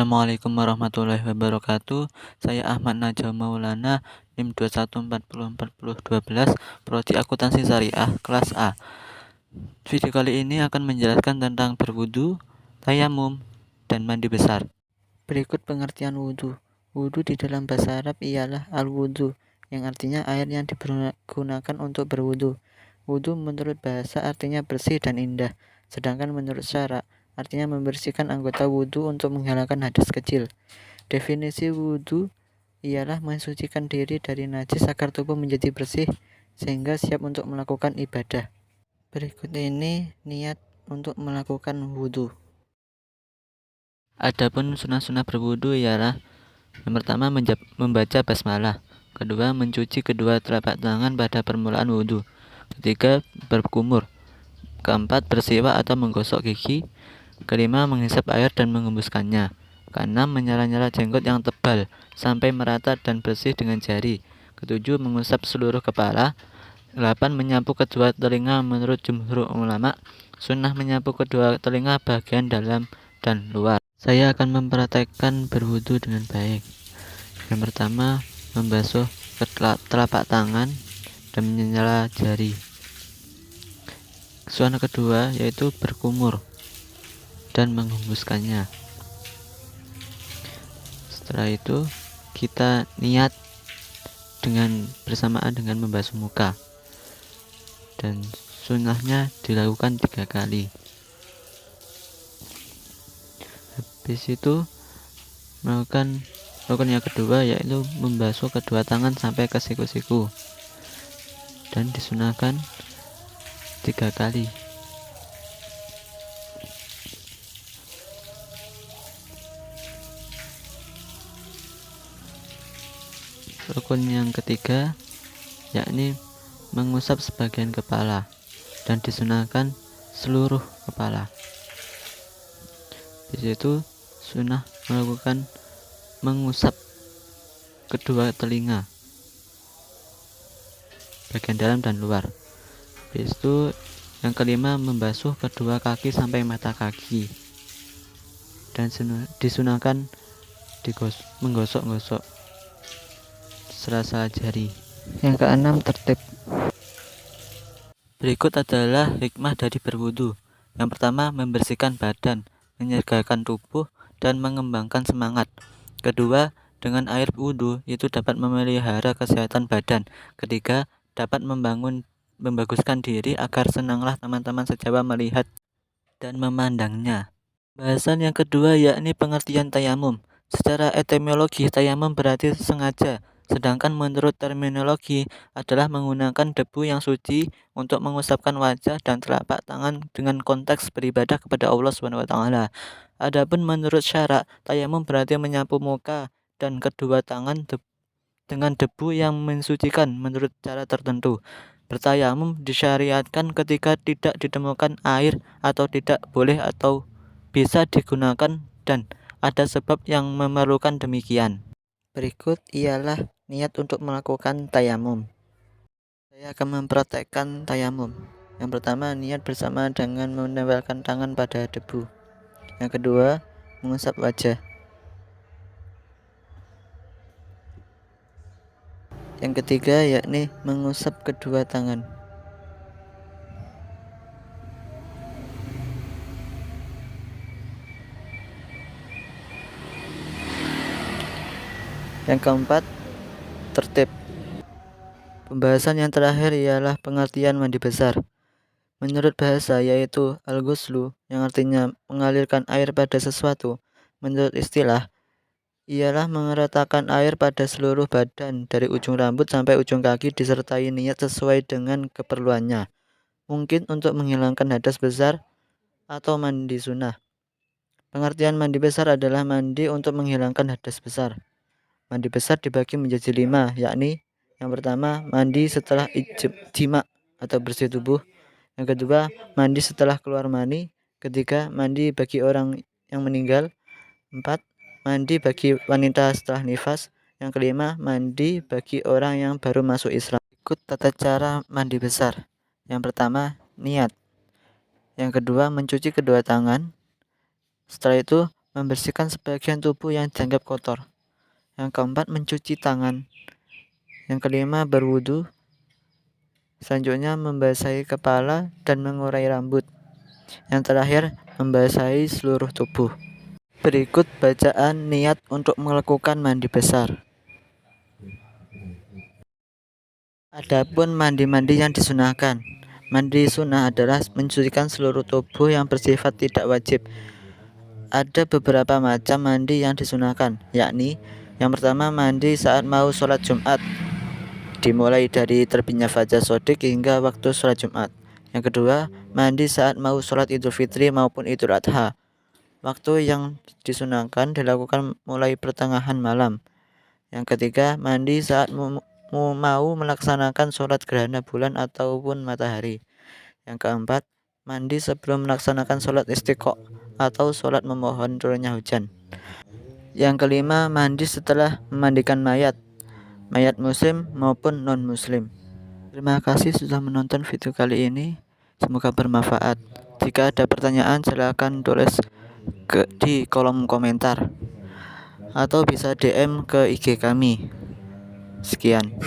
Assalamualaikum warahmatullahi wabarakatuh. Saya Ahmad Najwa Maulana, NIM 21404012, Prodi Akuntansi Syariah, kelas A. Video kali ini akan menjelaskan tentang berwudu, tayamum, dan mandi besar. Berikut pengertian wudu. Wudu di dalam bahasa Arab ialah al-wudu, yang artinya air yang digunakan untuk berwudu. Wudu menurut bahasa artinya bersih dan indah, sedangkan menurut syara artinya membersihkan anggota wudu untuk menghilangkan hadas kecil. Definisi wudu ialah mensucikan diri dari najis agar tubuh menjadi bersih sehingga siap untuk melakukan ibadah. Berikut ini niat untuk melakukan wudu. Adapun sunah-sunah berwudu ialah yang pertama membaca basmalah, kedua mencuci kedua telapak tangan pada permulaan wudu, ketiga berkumur, keempat bersiwak atau menggosok gigi, kelima menghisap air dan mengembuskannya, keenam menyala-nyala jenggot yang tebal sampai merata dan bersih dengan jari, ketujuh mengusap seluruh kepala, 8 menyapu kedua telinga menurut jumhur ulama. Sunnah menyapu kedua telinga bagian dalam dan luar. Saya akan mempraktekkan berwudu dengan baik. Yang pertama, membasuh telapak tangan dan menyala jari. Sunnah kedua yaitu berkumur dan menghembuskannya. Setelah itu kita niat dengan bersamaan dengan membasuh muka, dan sunnahnya dilakukan 3 kali. Habis itu melakukan rukun yang kedua yaitu membasuh kedua tangan sampai ke siku-siku, dan disunahkan 3 kali. Rukun yang ketiga yakni mengusap sebagian kepala, dan disunahkan seluruh kepala. Di situ sunnah melakukan mengusap kedua telinga bagian dalam dan luar. Habis itu yang kelima membasuh kedua kaki sampai mata kaki, dan disunahkan menggosok-gosok serasa jari. Yang keenam tertib. Berikut adalah hikmah dari berwudu. Yang pertama, membersihkan badan, menyegarkan tubuh, dan mengembangkan semangat. Kedua, dengan air wudu itu dapat memelihara kesehatan badan. Ketiga, dapat membaguskan diri agar senanglah teman-teman sejawat melihat dan memandangnya. Bahasan yang kedua yakni pengertian tayamum. Secara etimologi, tayamum berarti sengaja, sedangkan menurut terminologi adalah menggunakan debu yang suci untuk mengusapkan wajah dan telapak tangan dengan konteks beribadah kepada Allah SWT. Adapun menurut syara, tayamum berarti menyapu muka dan kedua tangan dengan debu yang mensucikan menurut cara tertentu. Bertayamum disyariatkan ketika tidak ditemukan air atau tidak boleh atau bisa digunakan dan ada sebab yang memerlukan demikian. Berikut ialah niat untuk melakukan tayamum. Saya akan mempraktekkan tayamum. Yang pertama, niat bersama dengan menempelkan tangan pada debu. Yang kedua, mengusap wajah. Yang ketiga yakni mengusap kedua tangan. Yang keempat, tertib. Pembahasan yang terakhir ialah pengertian mandi besar. Menurut bahasa yaitu al-ghuslu, yang artinya mengalirkan air pada sesuatu. Menurut istilah, ialah mengeratakan air pada seluruh badan dari ujung rambut sampai ujung kaki disertai niat sesuai dengan keperluannya. Mungkin untuk menghilangkan hadas besar atau mandi sunnah. Pengertian mandi besar adalah mandi untuk menghilangkan hadas besar. Mandi besar dibagi menjadi 5, yakni yang pertama mandi setelah jima atau bersih tubuh, yang kedua mandi setelah keluar mani, ketiga mandi bagi orang yang meninggal, 4 mandi bagi wanita setelah nifas, yang kelima mandi bagi orang yang baru masuk Islam. Ikut tata cara mandi besar. Yang pertama niat, yang kedua mencuci kedua tangan, setelah itu membersihkan sebagian tubuh yang dianggap kotor. Yang keempat, mencuci tangan. Yang kelima, berwudu. Selanjutnya, membasahi kepala dan mengurai rambut. Yang terakhir, membasahi seluruh tubuh. Berikut bacaan niat untuk melakukan mandi besar. Adapun mandi-mandi yang disunahkan. Mandi sunnah adalah mencucikan seluruh tubuh yang bersifat tidak wajib. Ada beberapa macam mandi yang disunahkan, yakni yang pertama, mandi saat mau sholat Jumat, dimulai dari terbitnya fajar shodiq hingga waktu sholat Jumat. Yang kedua, mandi saat mau sholat Idul Fitri maupun Idul Adha. Waktu yang disunahkan dilakukan mulai pertengahan malam. Yang ketiga, mandi saat mau melaksanakan sholat gerhana bulan ataupun matahari. Yang keempat, mandi sebelum melaksanakan sholat istiqo atau sholat memohon turunnya hujan. Yang kelima, mandi setelah memandikan mayat muslim maupun non-muslim. Terima kasih sudah menonton video kali ini. Semoga bermanfaat. Jika ada pertanyaan, silakan tulis di kolom komentar atau bisa DM ke IG kami. Sekian.